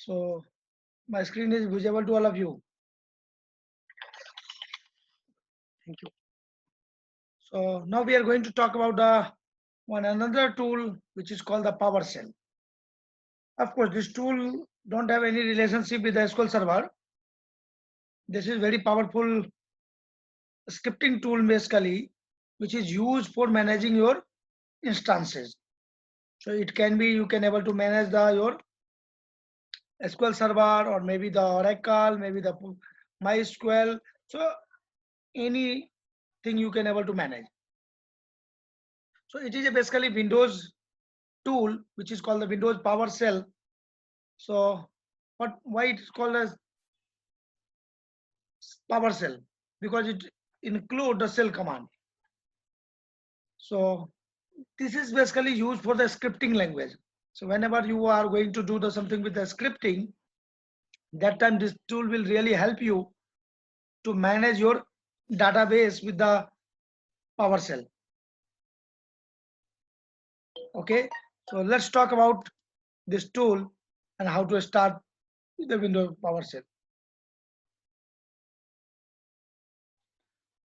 So my screen is visible to all of you. Thank you. So now we are going to talk about the one another tool which is called the PowerShell. Of course, this tool don't have any relationship with the SQL Server. This is very powerful scripting tool basically, which is used for managing your instances. So it can be you can able to manage your SQL Server or maybe the Oracle, maybe the MySQL. So anything you can able to manage. So it is a basically Windows tool which is called the Windows PowerShell. So why it is called as PowerShell? Because it include the shell command. So this is basically used for the scripting language. So whenever you are going to do the something with the scripting, that time this tool will really help you to manage your database with the PowerShell. Okay, so let's talk about this tool and how to start with the Windows PowerShell.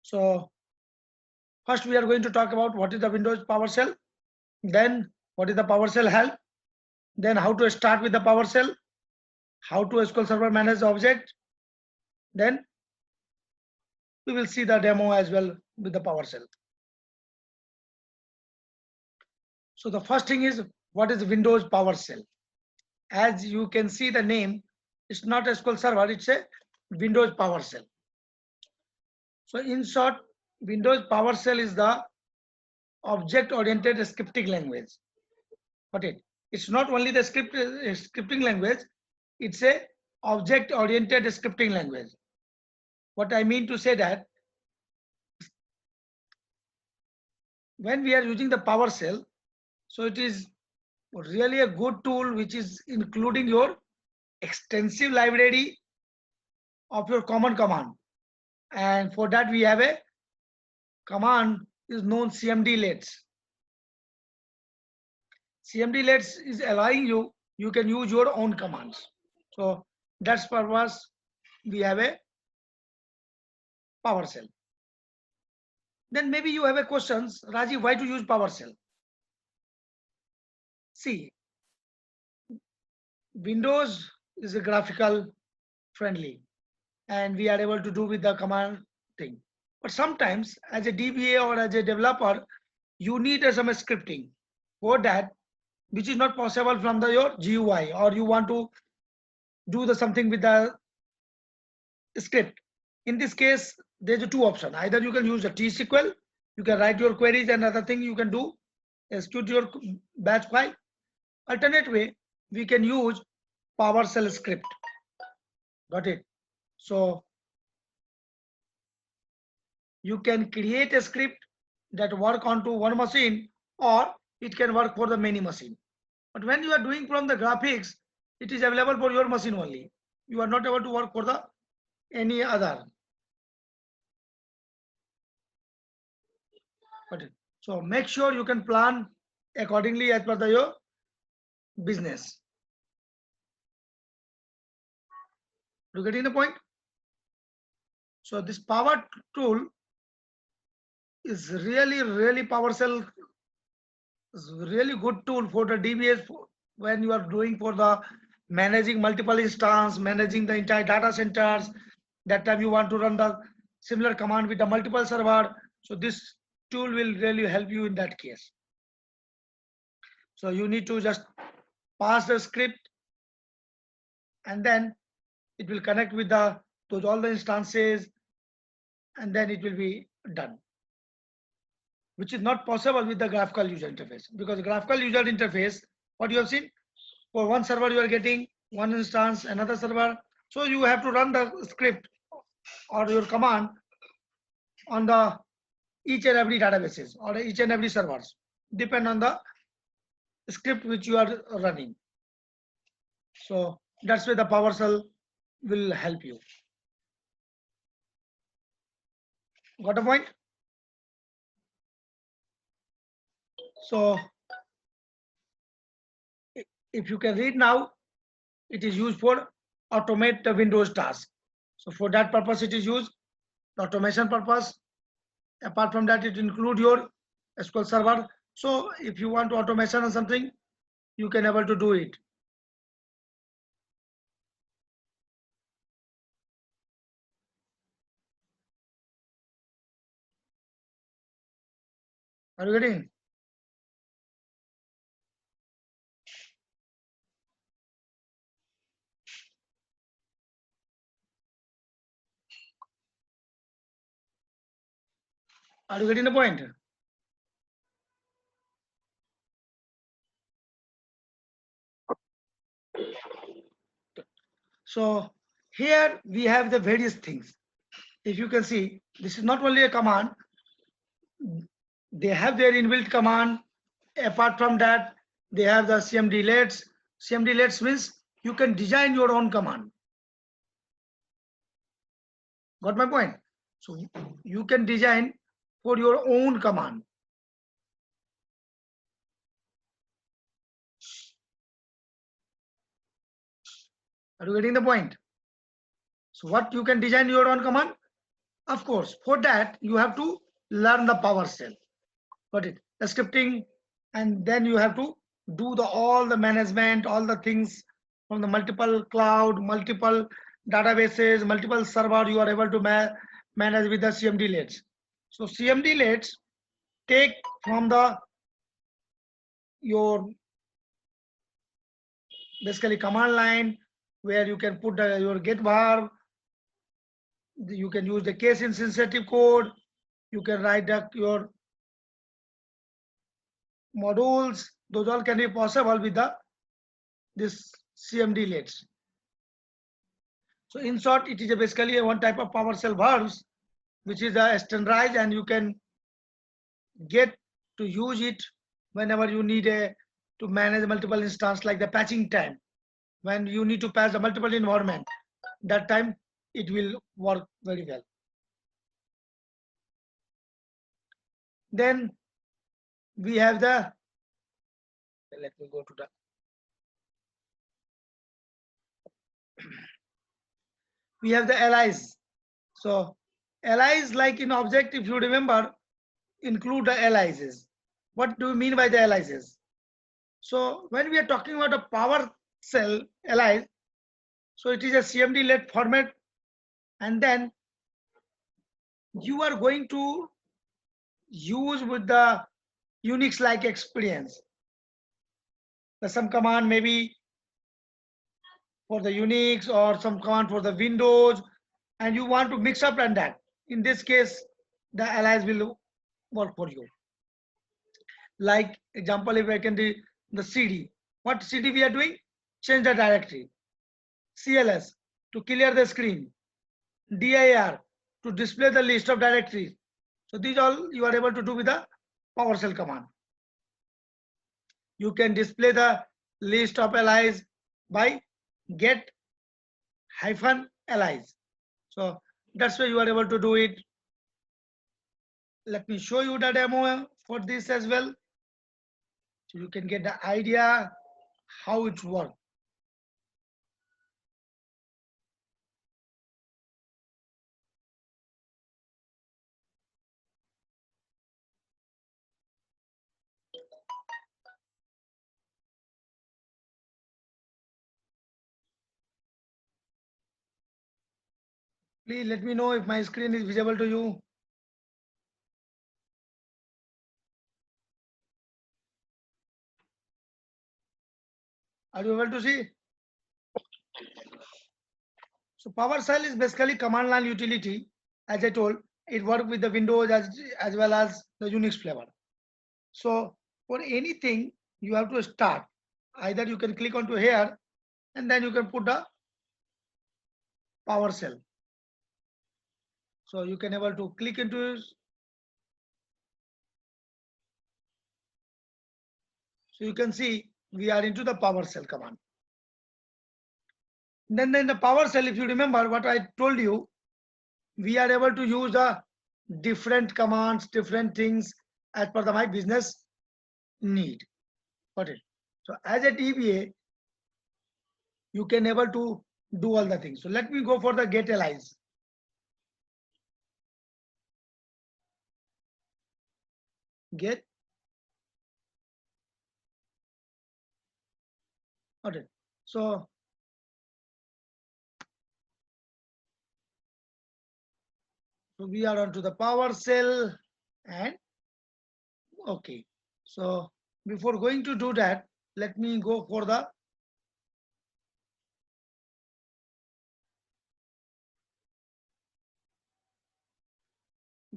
So first we are going to talk about what is the Windows PowerShell, then what is the PowerShell help, then how to start with the PowerShell, how to SQL Server manage the object, then we will see the demo as well with the PowerShell. So the first thing is what is Windows PowerShell? As you can see the name, it's not SQL Server, it's a Windows PowerShell. So in short, Windows PowerShell is the object-oriented scripting language. Got it? It's not only the scripting language, it's a object-oriented scripting language. What I mean to say that when we are using the PowerShell, so it is really a good tool which is including your extensive library of your common command. And for that we have a command is known Cmdlets. Cmdlets is allowing you can use your own commands. So that's purpose we have a PowerShell. Then maybe you have a questions, Raji, why to use PowerShell? See, Windows is a graphical friendly and we are able to do with the command thing. But sometimes as a DBA or as a developer, you need some scripting for that, which is not possible from your GUI, or you want to do the something with the script. In this case, there's two options. Either you can use a T-SQL, you can write your queries, and other thing you can do execute your batch file. Alternate way, we can use PowerShell script. Got it? So you can create a script that work onto one machine, or it can work for the many machine. But when you are doing from the graphics, it is available for your machine only. You are not able to work for the any other. Got it? So make sure you can plan accordingly as per your business. You getting the point? So this power tool is really PowerShell is really good tool for the DBAs when you are doing for the managing multiple instance, managing the entire data centers. That time you want to run the similar command with the multiple server. So this tool will really help you in that case. So you need to just pass the script and then it will connect with those all the instances and then it will be done, which is not possible with the graphical user interface, because graphical user interface, what you have seen, for one server you are getting one instance, another server, so you have to run the script or your command on the each and every databases or each and every servers, depend on the script which you are running. So that's where the PowerShell will help you. Got a point? So if you can read now, it is used for automate the Windows task. So for that purpose, it is used the automation purpose. Apart from that, it include your SQL Server. So if you want to automation or something, you can able to do it. Are you getting? Are you getting the point? So here we have the various things. If you can see, this is not only a command, they have their inbuilt command. Apart from that, they have the Cmdlets. Cmdlets means you can design your own command. Got my point? So you can design for your own command. Are you getting the point? So what you can design your own command? Of course, for that you have to learn the PowerShell. Got it? The scripting, and then you have to do the all the management, all the things from the multiple cloud, multiple databases, multiple server you are able to manage with the Cmdlets. So Cmdlets take from the your basically command line where you can put your get var, you can use the case insensitive code, you can write your modules. Those all can be possible with the this Cmdlets. So in short, it is basically a one type of PowerShell verbs, which is a standardized, and you can get to use it whenever you need to manage multiple instances, like the patching time. When you need to patch the multiple environment, that time it will work very well. Then we have the, let me go to the, we have the allies. So allies, like in object, if you remember, include the allies. What do you mean by the allies? So when we are talking about a PowerShell allies, so it is a Cmdlet format, and then you are going to use with the Unix like experience. Some command maybe for the Unix or some command for the Windows, and you want to mix up and that. In this case, the allies will work for you. Like example, if I can do the CD, what CD we are doing? Change the directory. CLS to clear the screen. DIR to display the list of directories. So these all you are able to do with the PowerShell command. You can display the list of allies by get -allies. So that's why you are able to do it. Let me show you the demo for this as well, so you can get the idea how it works. Please let me know if my screen is visible to you. Are you able to see? So PowerShell is basically command line utility. As I told, it works with the Windows as well as the Unix flavor. So for anything, you have to start. Either you can click onto here, and then you can put the PowerShell. So you can able to click into it. So you can see we are into the PowerShell command. Then in the PowerShell, if you remember what I told you, we are able to use the different commands, different things as per my business need. Got it? So as a DBA, you can able to do all the things. So let me go for the get allies. Get. Okay. So we are onto the PowerShell and okay. So before going to do that, let me go for the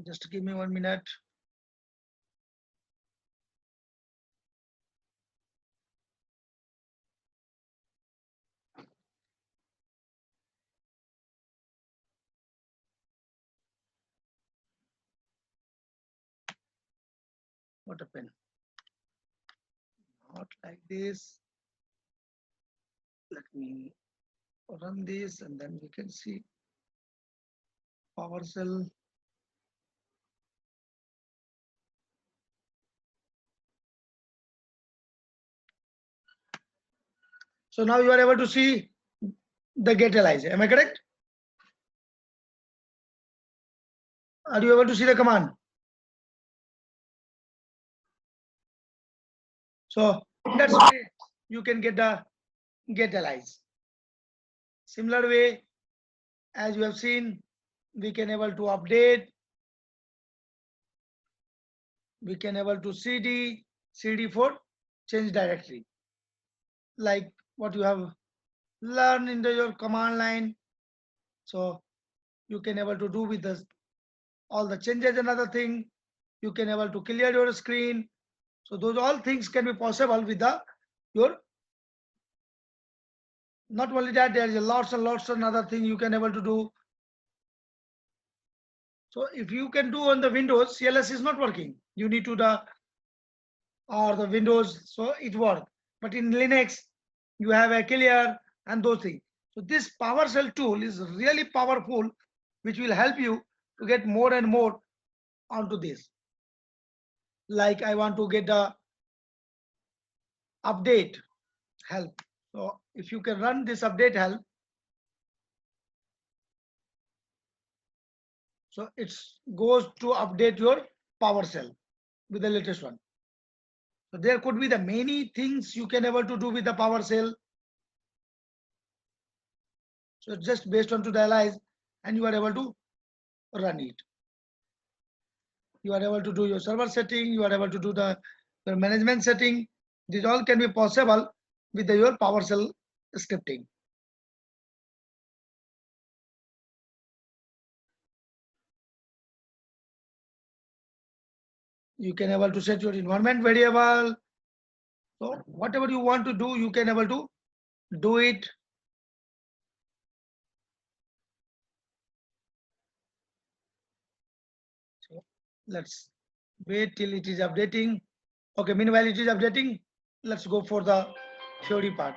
just give me 1 minute. What happened? Not like this. Let me run this and then we can see PowerShell. So now you are able to see the get allies. Am I correct? Are you able to see the command? So that's way you can get the get allies. Similar way, as you have seen, we can able to update, we can able to cd for change directory, like what you have learned in your command line. So you can able to do with this all the changes. Another thing, you can able to clear your screen. So those all things can be possible with the your. Not only that, there is a lots and lots of another thing you can able to do. So if you can do on the Windows, CLS is not working. You need to the or the Windows, so it works. But in Linux, you have a clear and those things. So this PowerShell tool is really powerful, which will help you to get more and more onto this. Like I want to get the update help. So if you can run this update help, so it goes to update your PowerShell with the latest one. So there could be the many things you can able to do with the PowerShell. So just based on to the allies, and you are able to run it. You are able to do your server setting. You are able to do the management setting. This all can be possible with your PowerShell scripting. You can able to set your environment variable. So whatever you want to do, you can able to do it. So let's wait till it is updating. Okay, meanwhile it is updating. Let's go for the theory part.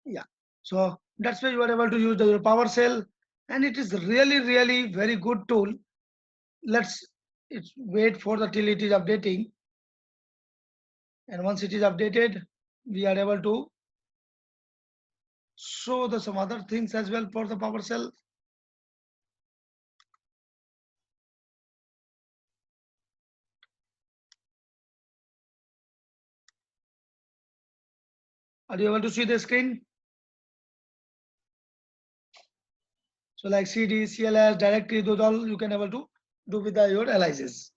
Yeah. So that's why you are able to use your PowerShell, and it is really very good tool. Let's wait for the till it is updating, and once it is updated, we are able to show the some other things as well for the PowerShell. Are you able to see the screen? So like CD, CLS, directory, those all you can able to do with your analysis.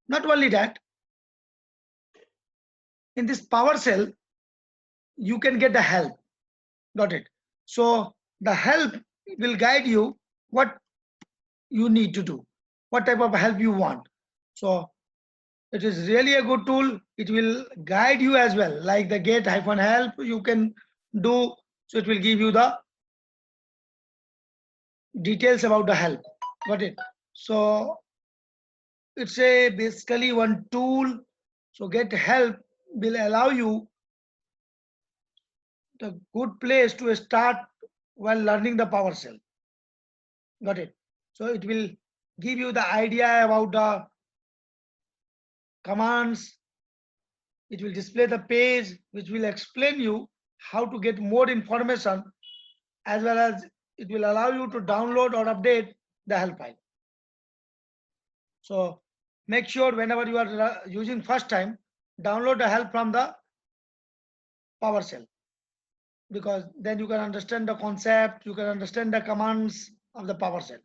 Not only that, in this PowerShell, you can get the help. Got it? So the help will guide you what you need to do, what type of help you want. So it is really a good tool. It will guide you as well, like the get -help you can do. So it will give you the details about the help. Got it? So it's a basically one tool. So get help will allow you the good place to start while learning the PowerShell. Got it? So it will give you the idea about the commands. It will display the page which will explain you how to get more information, as well as it will allow you to download or update the help file. So make sure whenever you are using first time, download the help from the PowerShell, because then you can understand the concept, you can understand the commands of the PowerShell.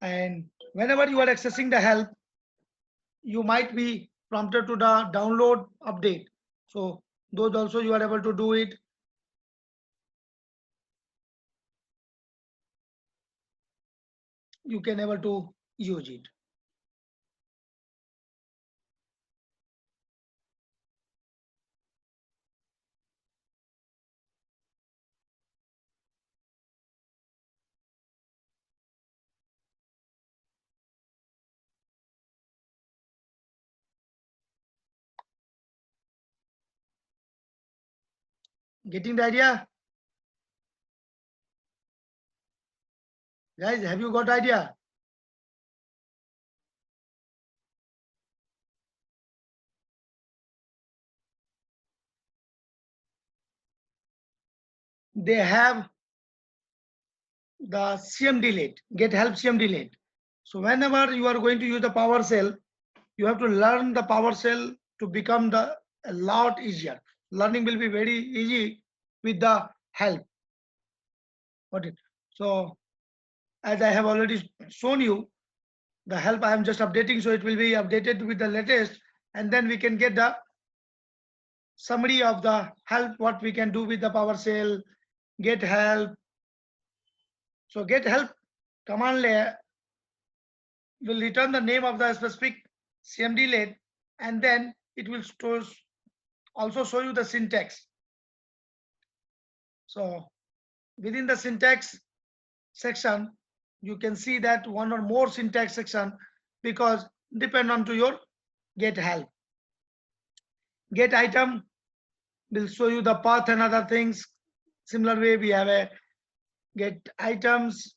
And whenever you are accessing the help, you might be prompted to the download update. So those also you are able to do it. You can able to use it. Getting the idea? Guys, have you got idea? They have the Cmdlets, get help Cmdlets. So whenever you are going to use the PowerShell, you have to learn the PowerShell to become the a lot easier. Learning will be very easy with the help. Got it? So as I have already shown you, the help I am just updating, so it will be updated with the latest, and then we can get the summary of the help, what we can do with the PowerShell, get help. So get help command layer will return the name of the specific Cmdlet, and then it will also show you the syntax. So within the syntax section, you can see that one or more syntax section, because depend on to your get help. Get item will show you the path and other things. Similar way, we have a get items,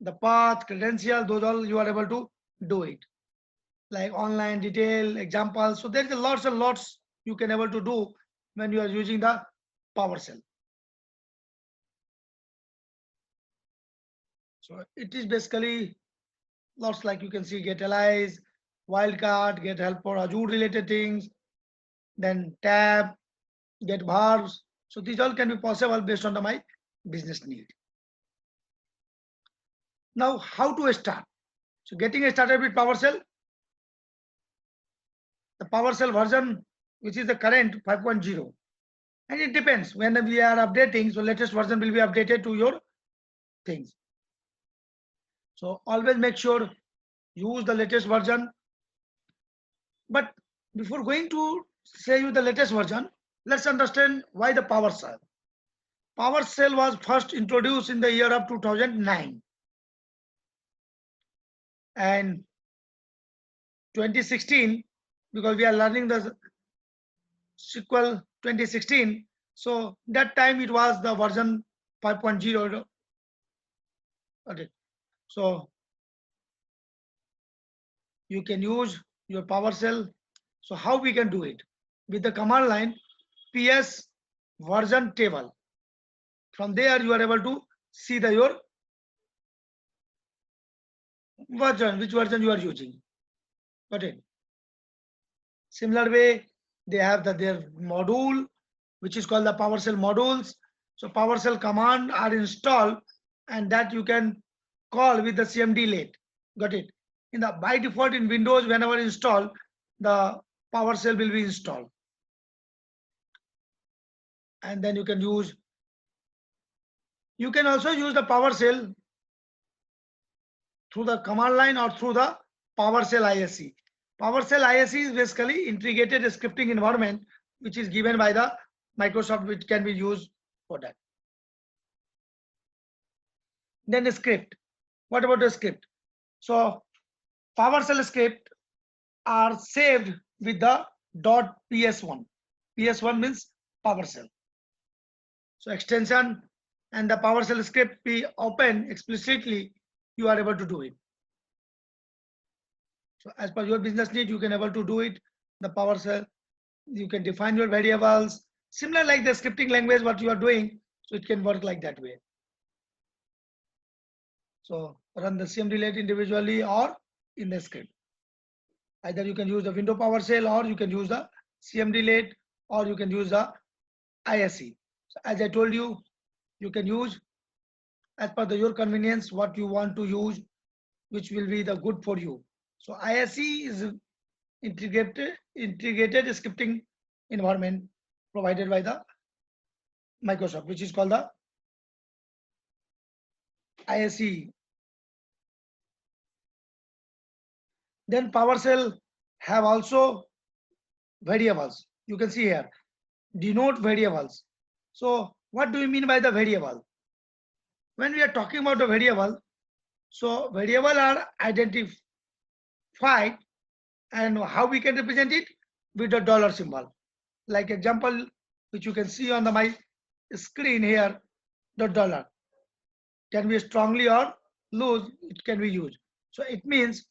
the path, credential, those all you are able to do it. Like online detail, examples. So there's a lots and lots you can able to do when you are using the PowerShell. So it is basically lots, like you can see get allies, wildcard, get help for Azure related things, then tab, get bars. So these all can be possible based on my business need. Now how to start? So getting started with PowerShell, the PowerShell version, which is the current 5.0, and it depends when we are updating. So latest version will be updated to your things. So always make sure use the latest version. But before going to say you the latest version, let's understand why the PowerShell. PowerShell was first introduced in the year of 2009 and 2016, because we are learning the SQL 2016. So that time it was the version 5.0. Okay. So you can use your PowerShell. So how we can do it? With the command line ps version table. From there you are able to see your version, which version you are using. Got it? Similar way, they have their module, which is called the PowerShell modules. So PowerShell command are installed, and that you can call with the Cmdlet. Got it? In the by default in Windows, whenever installed, the PowerShell will be installed, and then you can use. You can also use the PowerShell through the command line or through the PowerShell ISE. PowerShell ISE is basically integrated scripting environment, which is given by the Microsoft, which can be used for that. Then the script. What about the script? So PowerShell script are saved with the .ps1. PS1 means PowerShell. So extension and the PowerShell script be open explicitly, you are able to do it. So as per your business need, you can able to do it. The PowerShell, you can define your variables, similar like the scripting language what you are doing. So it can work like that way. So run the Cmdlet individually or in the script. Either you can use the window PowerShell or you can use the Cmdlet or you can use the ISE. So as I told you, you can use as per your convenience what you want to use, which will be the good for you. So ISE is integrated scripting environment provided by the Microsoft, which is called the ISE. Then PowerShell have also variables. You can see here, denote variables. So what do you mean by the variable? When we are talking about the variable, so variable are identified, and how we can represent it with the dollar symbol. Like example, which you can see on my screen here, the dollar can be strongly or loose, it can be used. So it means,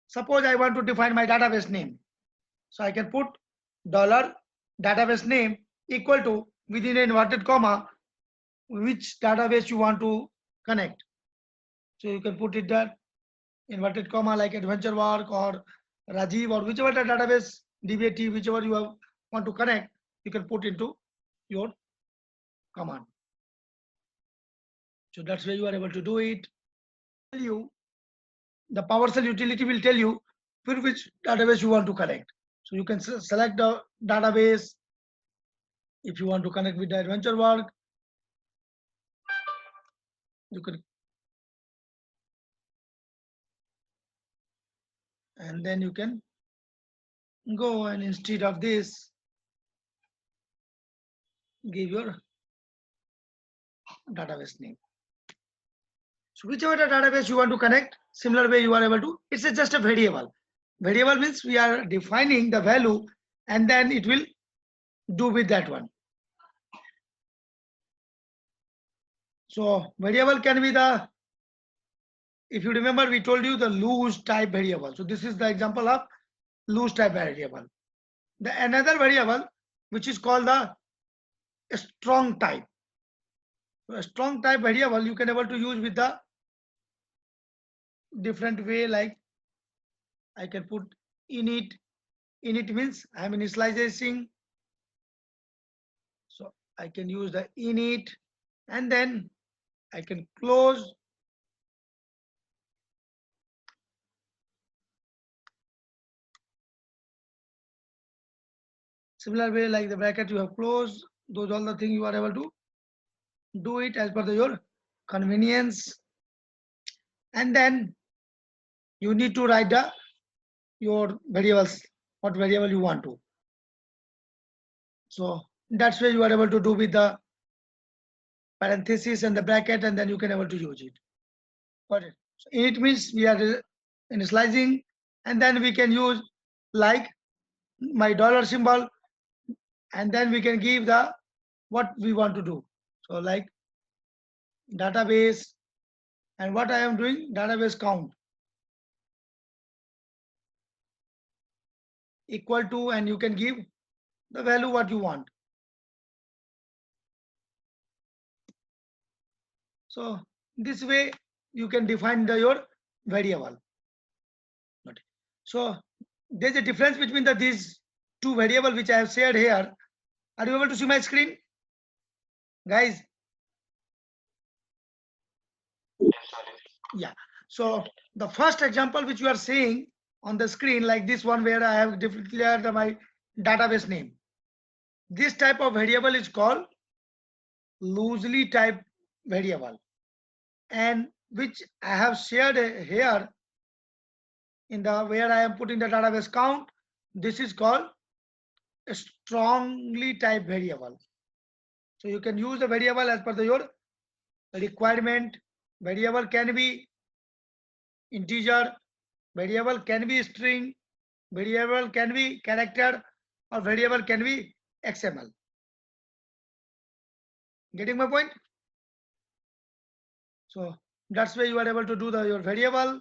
suppose I want to define my database name. So I can put dollar database name equal to within an inverted comma which database you want to connect. So you can put it there inverted comma like adventure work or Rajiv or whichever the database DBA, whichever you want to connect, you can put into your command. So that's where you are able to do it. The PowerShell utility will tell you for which database you want to connect. So you can select the database. If you want to connect with the adventure work, you can, and then you can go and instead of this, give your database name. So whichever the database you want to connect, similar way you are able to, it's just a variable. Variable means we are defining the value and then it will do with that one. So variable can be the, if you remember, we told you the loose type variable. So this is the example of loose type variable. The another variable which is called the strong type. So a strong type variable you can able to use with the different way, like I can put init. Init means I am initializing. So I can use the init and then I can close. Similar way like the bracket you have closed, those all the things you are able to do it as per your convenience. And then you need to write your variables, what variable you want to. So that's where you are able to do with the parenthesis and the bracket, and then you can able to use it. Got it? So it means we are initializing, and then we can use like my dollar symbol, and then we can give the what we want to do. So like database, and what I am doing, database count equal to, and you can give the value what you want. So this way you can define your variable. Okay. So there's a difference between these two variables which I have shared here. Are you able to see my screen, guys? Yeah. So the first example which you are seeing on the screen, like this one where I have declared my database name. This type of variable is called loosely typed variable, and which I have shared here in the where I am putting the database count. This is called a strongly typed variable. So you can use the variable as per your requirement. Variable can be integer, variable can be string, variable can be character, or variable can be XML. Getting my point? So that's why you are able to do your variable.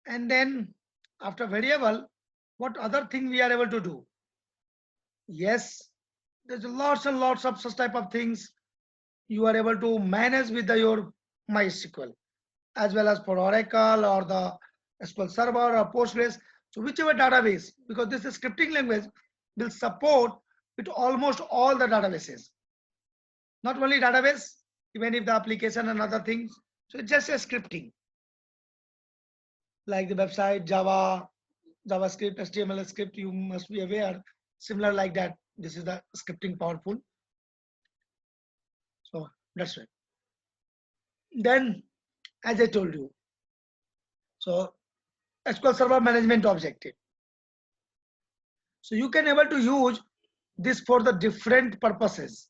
And then after variable, what other thing we are able to do? Yes, there's lots and lots of such type of things you are able to manage with your MySQL, as well as for Oracle or the SQL Server or Postgres. So whichever database, because this is scripting language, will support with almost all the databases. Not only database, even if the application and other things. So it's just a scripting, like the website, Java, JavaScript, HTML script, you must be aware. Similar like that. This is the scripting powerful. So that's right. Then, as I told you, so SQL Server Management Objective. So you can able to use this for the different purposes.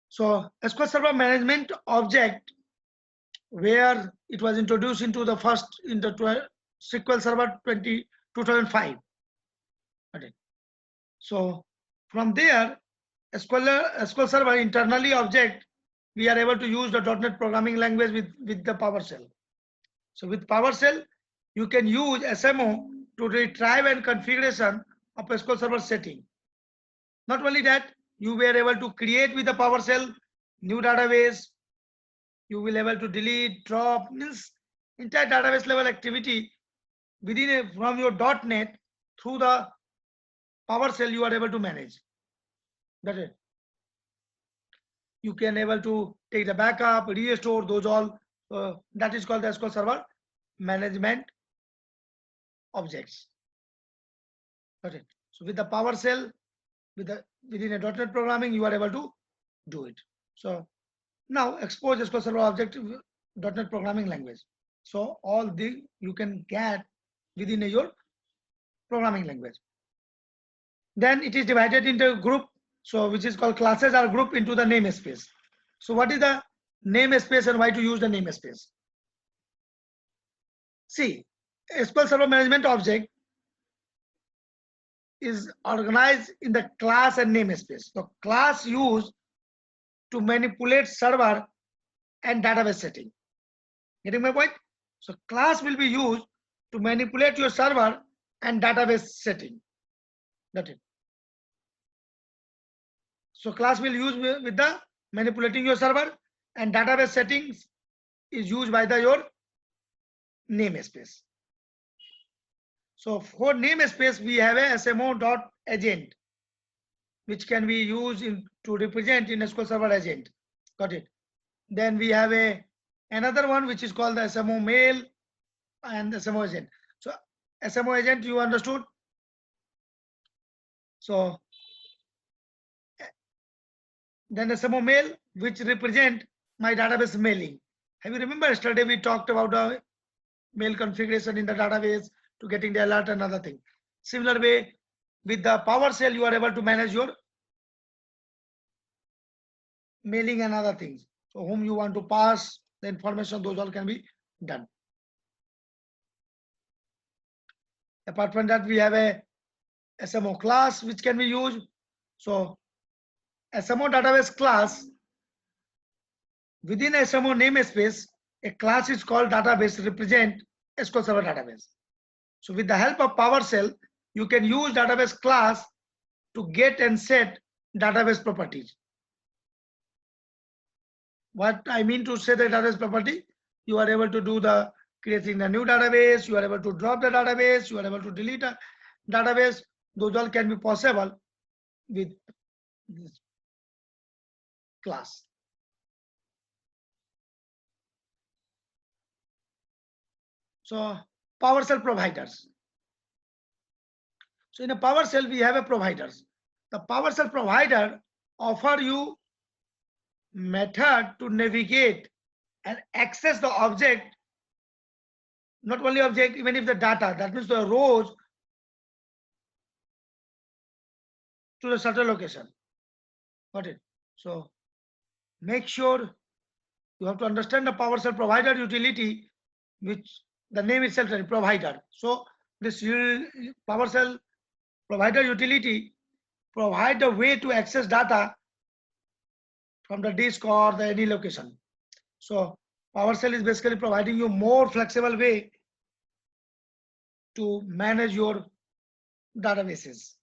So SQL Server Management Object, where it was introduced into the first in the SQL Server 2005. Okay. So from there, SQL Server internally object, we are able to use the .NET programming language with the PowerShell. So with PowerShell, you can use SMO to retrieve and configuration of SQL Server setting. Not only that, you were able to create with the PowerShell new database. You will able to delete, drop, means entire database level activity within from your .NET through the PowerShell you are able to manage. That's it. You can able to take the backup, restore those all. That is called the SQL Server Management Objects. Got it. So with the PowerShell, within a .NET programming, you are able to do it. So now expose SQL Server object .NET programming language. So all the you can get within your programming language. Then it is divided into a group, so which is called classes are grouped into the namespace. So what is the namespace and why to use the namespace? See, SQL Server Management Object is organized in the class and namespace. So class used to manipulate server and database setting. Getting my point? So class will be used to manipulate your server and database setting. That's it. So class will use with the manipulating your server, and database settings is used by your namespace. So for namespace, we have a SMO.agent, which can be used to represent in SQL Server agent. Got it. Then we have another one which is called the SMO mail and SMO agent. So SMO agent, you understood? So then SMO mail, which represent my database mailing. Have you remember yesterday we talked about the mail configuration in the database to getting the alert and other thing. Similar way with the PowerShell, you are able to manage your mailing and other things. So whom you want to pass the information, those all can be done. Apart from that, we have a SMO class which can be used. So SMO database class, within SMO namespace, a class is called database represent SQL Server database. So with the help of PowerShell, you can use database class to get and set database properties. What I mean to say the database property, you are able to do the creating a new database, you are able to drop the database, you are able to delete a database. Those all can be possible with this class. So PowerShell providers. So in a PowerShell, we have a providers. The PowerShell provider offer you method to navigate and access the object, not only object, even if the data, that means the rows to the certain location. Got it? So make sure you have to understand the PowerShell provider utility, which the name itself is provider. So this PowerShell provider utility provide a way to access data from the disk or the any location. So PowerShell is basically providing you more flexible way to manage your databases.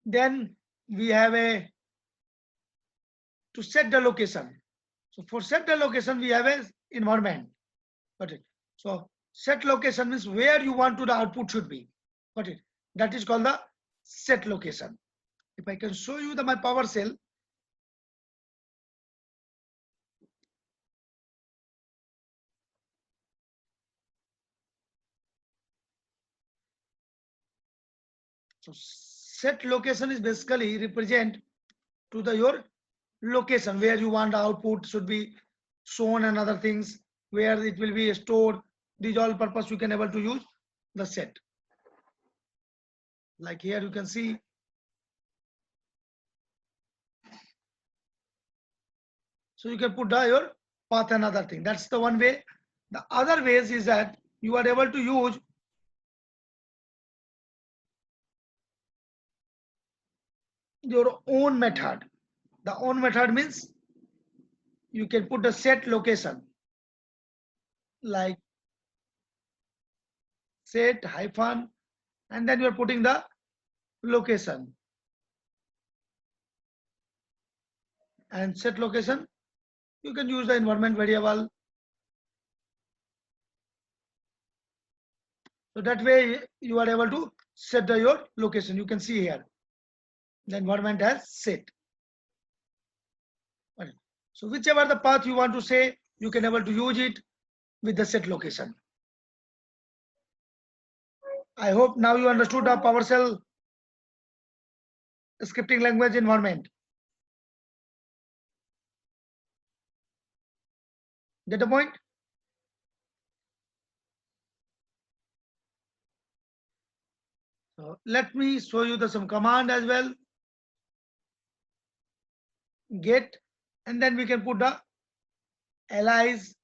Then we have a to set the location. So for set the location, we have a environment. Got it? So set location means where you want to the output should be. Got it? That is called the set location. If I can show you my PowerShell, so set location is basically represent to the your location where you want the output should be shown and other things where it will be stored. These all purpose you can able to use the set. Like here you can see. So you can put your path and other thing. That's the one way. The other ways is that you are able to use your own method. The own method means you can put the set location like set hyphen and then you are putting the location and set location. You can use the environment variable. So that way you are able to set your location. You can see here the environment has set. So whichever the path you want to say, you can able to use it with the set location. I hope now you understood the PowerShell scripting language environment. Get the point? So let me show you some command as well. Get, and then we can put the allies.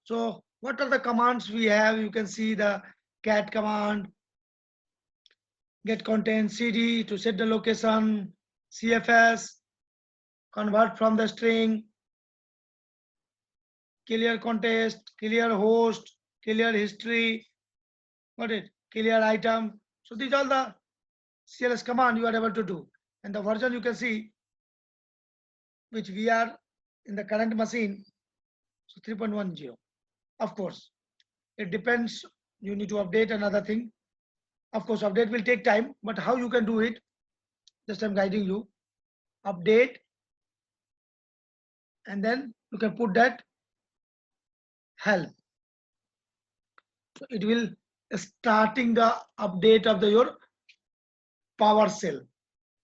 So what are the commands we have? You can see the cat command, get content, cd to set the location, cfs, convert from the string, clear context, clear host, clear history, got it, clear item. So these are the CLS command you are able to do. And the version you can see, which we are in the current machine, so 3.10. Of course, it depends. You need to update another thing. Of course, update will take time, but how you can do it, just I'm guiding you. Update, and then you can put that help. So it will starting the update of your PowerShell.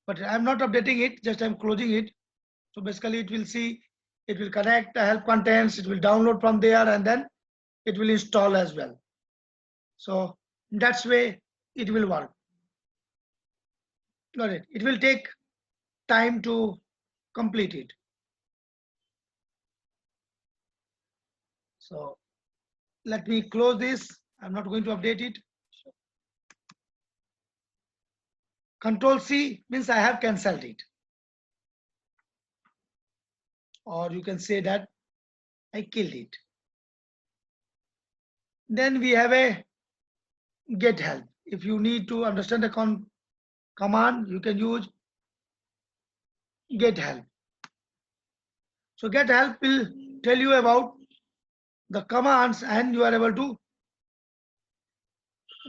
But I'm not updating it, just I'm closing it. So basically it will see, it will connect the help contents, it will download from there, and then it will install as well. So that's way it will work. Got it. It will take time to complete it. So let me close this. I'm not going to update it. Control C means I have cancelled it. Or you can say that I killed it. Then we have a get help. If you need to understand the command, you can use get help. So get help will tell you about the commands and you are able to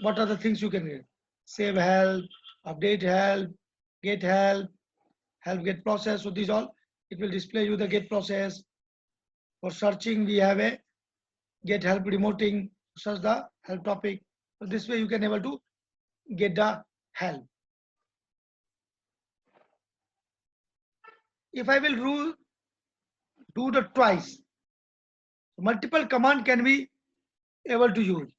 what are the things you can get. Save help, update help, help get process. So these all it will display you the get process. For searching, we have a get help remoting, search the help topic. So this way you can able to get the help. If I will do the twice, multiple command can be able to use.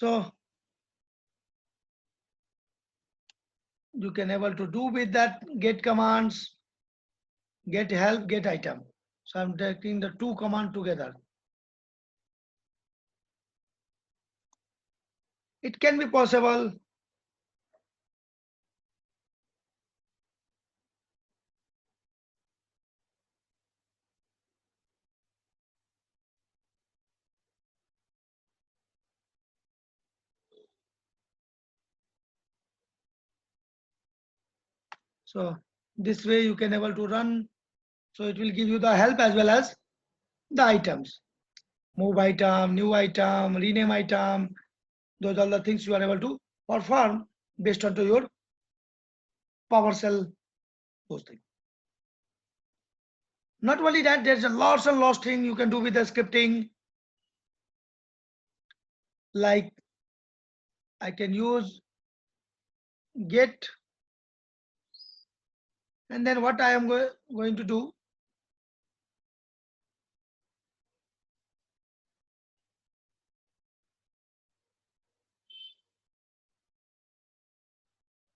So you can able to do with that get commands, get help, get item. So I'm taking the two command together. It can be possible. So this way you can able to run. So it will give you the help as well as the items. Move item, new item, rename item. Those are the things you are able to perform based on to your PowerShell posting. Not only that, there's a lots and lots thing you can do with the scripting. Like I can use get, and then what I am going to do,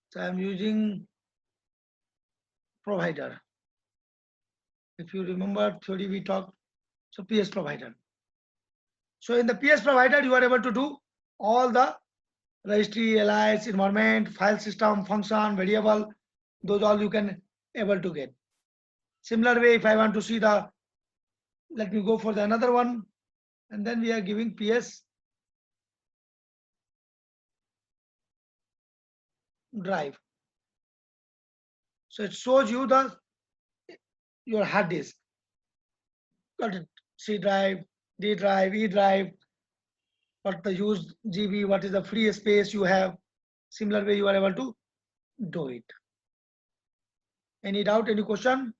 so I am using provider. If you remember theory we talked, so PS provider. So in the PS provider, you are able to do all the registry, alias, environment, file system, function, variable, those all you can able to get. Similar way, if I want to see the, let me go for the another one, and then we are giving PS drive. So it shows you the your hard disk. Got it. C drive, D drive, E drive, what the used GB, what is the free space you have. Similar way you are able to do it. Any doubt, any question?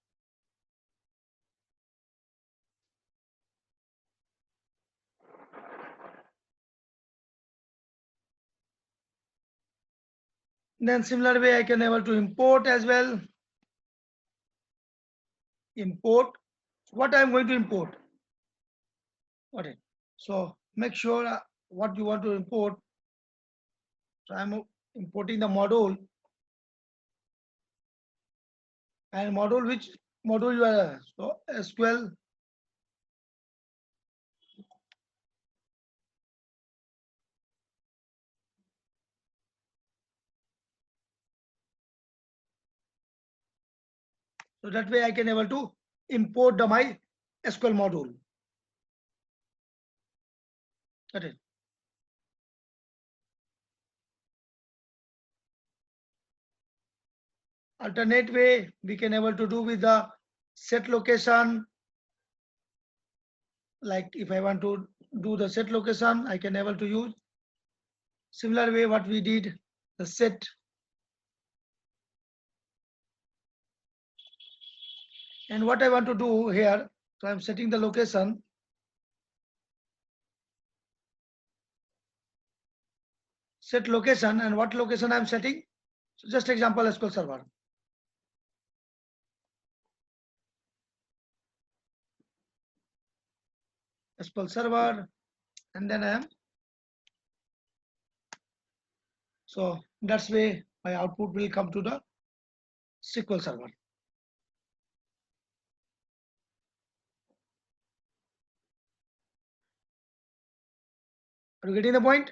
Then similar way I can able to import as well. Import. What I'm going to import. Got it. So make sure what you want to import. So I'm importing the module, and module which module you are, so SQL. So that way I can able to import the my SQL module. Got it. Alternate way we can able to do with the set location. Like if I want to do the set location, I can able to use similar way what we did the set. And what I want to do here, so I'm setting the location. Set location, and what location I'm setting. So just example SQL Server. SQL Server, and then I am. So that's way my output will come to the SQL Server. Are you getting the point?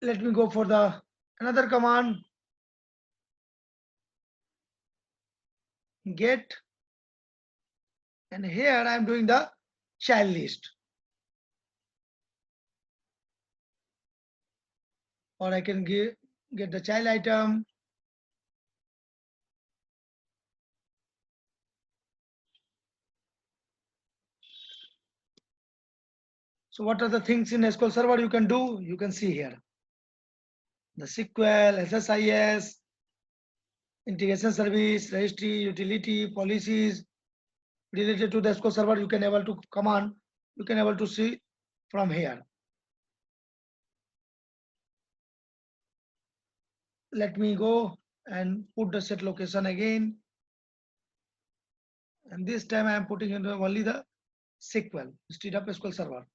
Let me go for the another command. Get, and here I am doing the child list, or I can get the child item. So what are the things in SQL Server you can do? You can see here the SQL, SSIS, integration service, registry, utility, policies related to the SQL Server. You can able to command. You can able to see from here. Let me go and put the set location again. And this time I am putting in only the SQL instead of SQL Server.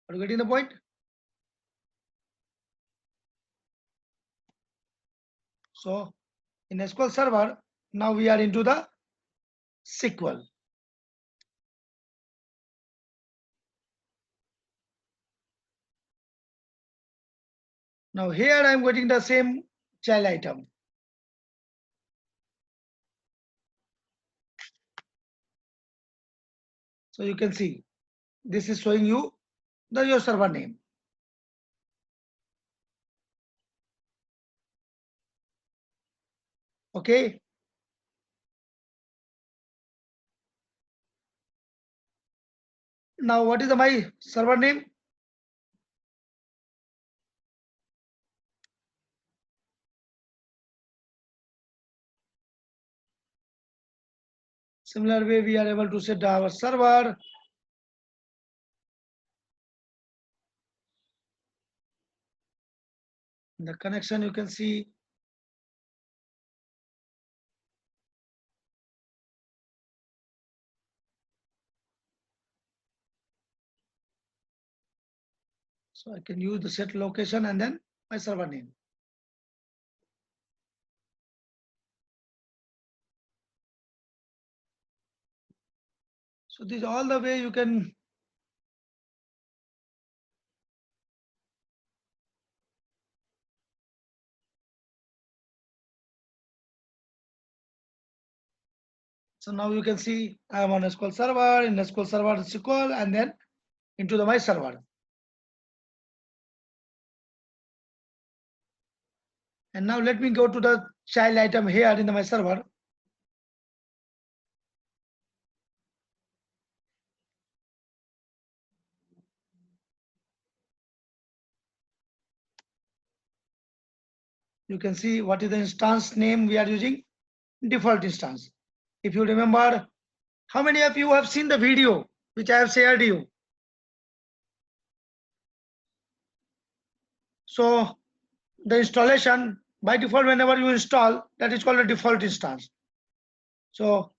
Are you getting the point? So in SQL Server, now we are into the SQL. Now here I am getting the same child item. So you can see this is showing you your server name. Okay. Now what is my server name? Similar way we are able to set our server. The connection you can see. So I can use the set location and then my server name. So this is all the way you can so now you can see I am on SQL Server, in SQL Server SQL, and then into my server. And now let me go to the child item here in my server. You can see what is the instance name we are using, default instance. If you remember, how many of you have seen the video which I have shared you? So the installation by default, whenever you install, that is called a default instance. So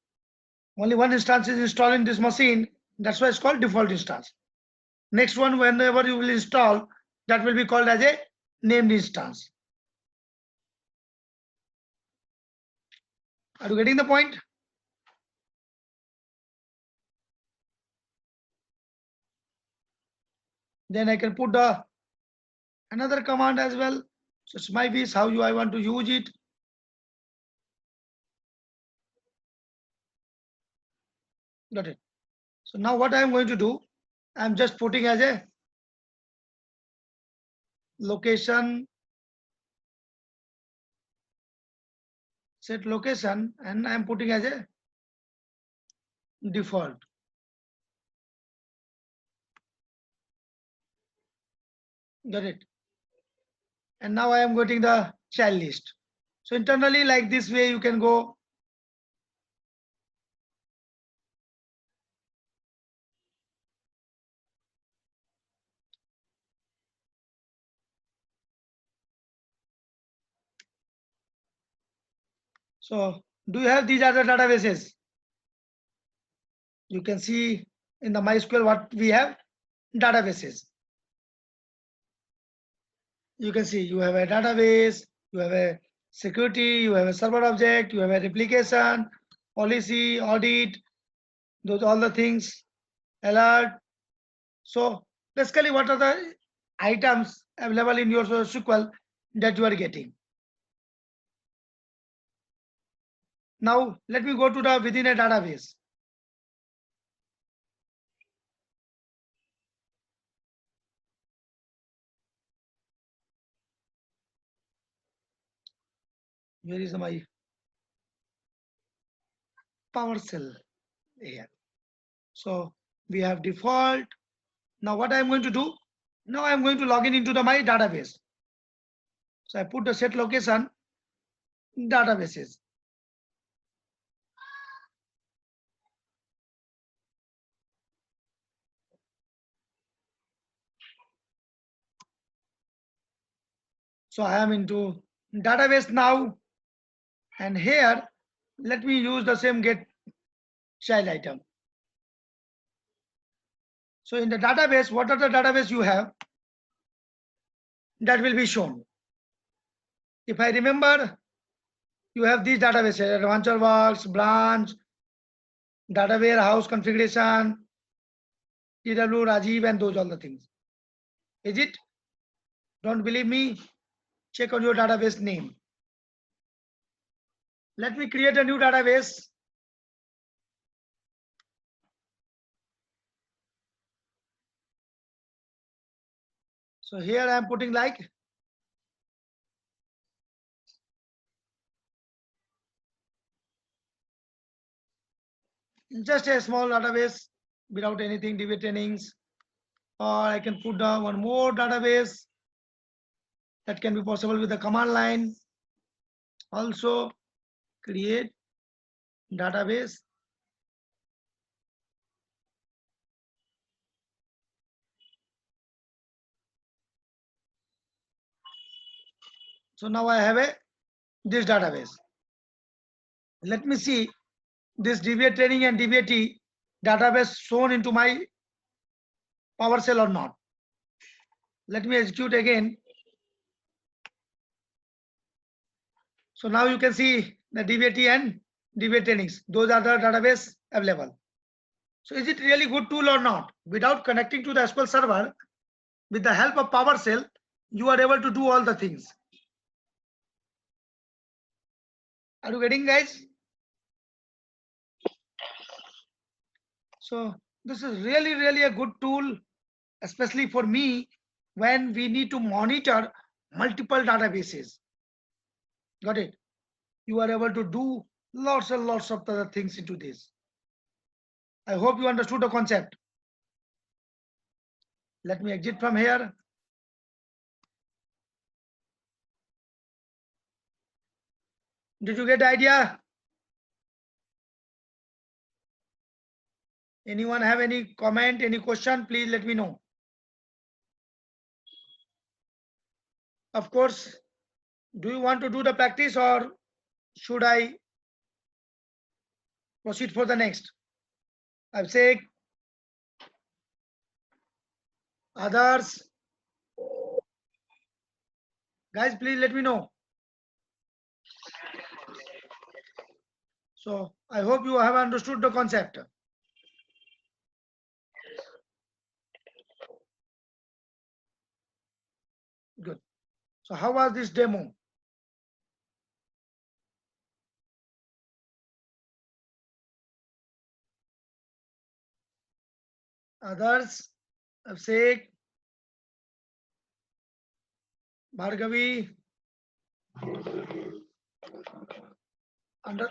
only one instance is installed in this machine. That's why it's called default instance. Next one, whenever you will install, that will be called as a named instance. Are you getting the point? Then I can put the another command as well. So it's my wish how I want to use it. Got it. So now what I am going to do, I'm just putting as a location, set location, and I'm putting as a default. Got it. And now I am getting the child list. So internally, like this way, you can go. So do you have these other databases? You can see in the MySQL what we have, databases. You can see you have a database, you have a security, you have a server object, you have a replication, policy, audit, those all the things, alert. So basically, what are the items available in your SQL that you are getting? Now let me go to the within a database. Where is my PowerShell here? So we have default. Now what I am going to do? Now I am going to log in into my database. So I put the set location, databases. So I am into database now, and here let me use the same get child item. So in the database, what are the database you have? That will be shown. If I remember, you have these databases: Adventure Works, Branch, Data Warehouse Configuration, TW, Rajiv, and those all the things. Is it? Don't believe me? Check on your database name. Let me create a new database. So here I am putting like just a small database without anything, DBA trainings, or I can put down one more database. That can be possible with the command line. Also create database. So now I have this database. Let me see this DBA training and DBAT database shown into my PowerShell or not. Let me execute again. So now you can see the DBAT and DBA trainings. Those are the database available. So is it really good tool or not? Without connecting to the SQL Server, with the help of PowerShell, you are able to do all the things. Are you getting, guys? So this is really a good tool, especially for me when we need to monitor multiple databases. Got it? You are able to do lots and lots of other things into this. I hope you understood the concept. Let me exit from here. Did you get the idea? Anyone have any comment, any question? Please let me know. Of course, do you want to do the practice or should I proceed for the next? I've said others. Guys, please let me know. So I hope you have understood the concept. Good. So how was this demo? Others, Abhishek, Bhargavi, under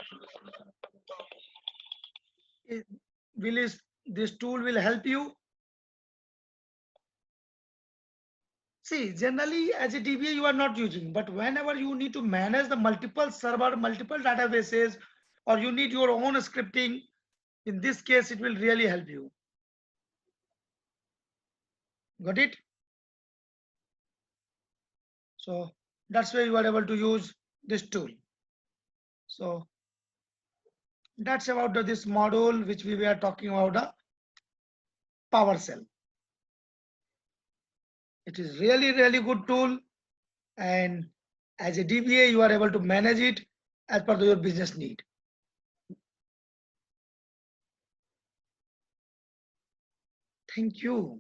this tool will help you. See, generally as a DBA you are not using, but whenever you need to manage the multiple server, multiple databases, or you need your own scripting, in this case it will really help you. Got it? So that's why you are able to use this tool. So that's about this module which we were talking about, the PowerShell. It is really good tool, and as a DBA you are able to manage it as per your business need. Thank you.